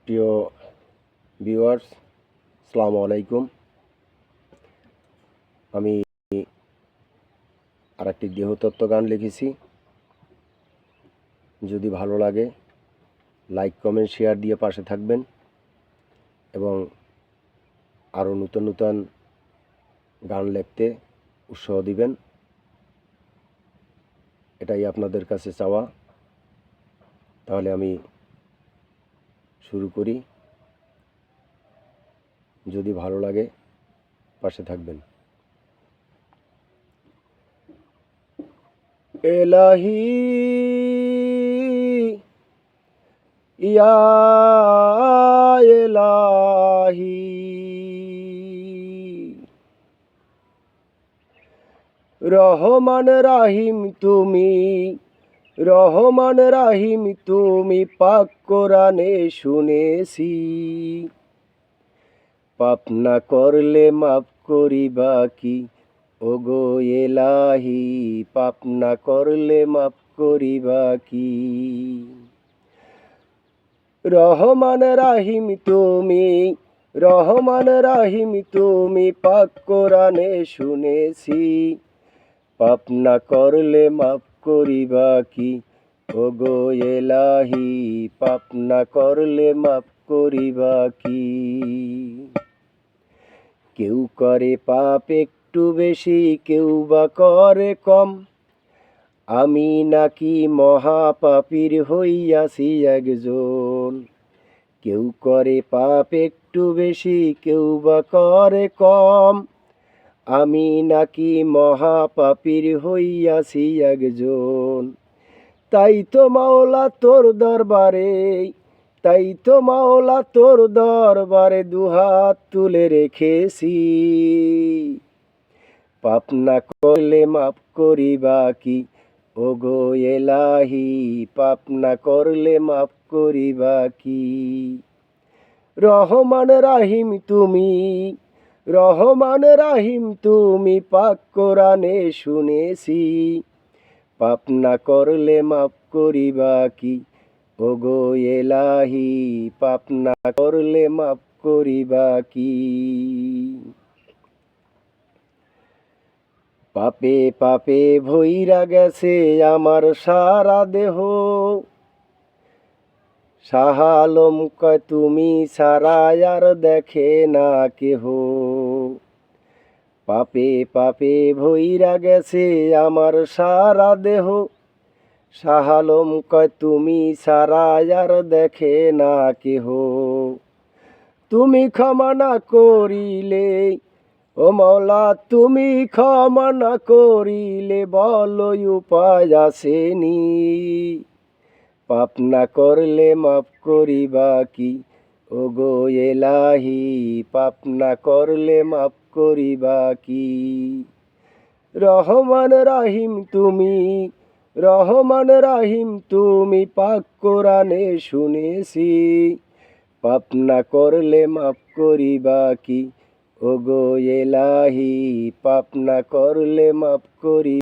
প্রিয় ভিউয়ার্স, আসসালামু আলাইকুম। আমি আরেকটি দেহতত্ত্ব গান লিখেছি। যদি ভালো লাগে লাইক, কমেন্ট, শেয়ার দিয়ে পাশে থাকবেন এবং আরও নতুন নতুন গান লিখতে উৎসাহ দিবেন, এটাই আপনাদের কাছে চাওয়া। তাহলে আমি শুরু করি। যদি ভালো লাগে পাশে থাকবেন। এলাহি ইয়া এলাহি, রহমান রাহিম তুমি, রহমান রাহিম তুমি, পাক কোরআনে শুনেছি। পাপ না করলে মাফ করিবা কি, ওগো এলাহি, পাপ না করলে মাফ করিবা কি। রহমান রাহিম তুমি, রহমান রাহিম তুমি, পাক কোরআনে শুনেছি। পাপ না করলে মাফ করিবা কি, ওগো এলাহি, পাপ না করলে মাফ করিবা কি। কেউ করে পাপ একটু বেশি, কেউ বা করে কম, আমি নাকি মহাপাপীর হইয়াছি একজন। কেউ করে পাপ একটু বেশি, কেউ বা করে কম, আমি নাকি মহাপাপীর হইয়াছি একজন। তাই তো মাওলা তোর দরবারে, তাই তো মাওলা তোর দরবারে দুহাত তুলে রেখেছি। পাপ না করলে মাফ করিবা কি, ওগো এলাহি, পাপ না করলে মাফ করিবা কি। রহমান রাহিম তুমি, রহমান রাহিম তুমি, পাক কোরআনে শুনেছি। পাপ না করলে মাফ করিবা কি, ওগো এলাহি, পাপ না করলে মাফ করিবা কি। পাপে পাপে ভইরা গেছে আমার সারা দেহ, শাহ আলম কয় তুমি ছাড়া আর দেখে না কেহ। পাপে পাপে ভইরা গেছে আমার সারা দেহ, শাহ আলম কয় তুমি ছাড়া আর দেখে না কেহ। তুমি ক্ষমা না করিলে, ও মাওলা তুমি ক্ষমা না করিলে, বলো উপায় আসেনি। পাপ না করলে মাফ করিবা কি, ওগো এলাহি, পাপ না করলে মাফ করিবা কি। রহমান রাহিম তুমি, রহমান রাহিম তুমি, পাক কোরআনে শুনেছি। পাপ না করলে মাফ করিবা কি, ওগো এলাহি, পাপ না করলে মাফ করি।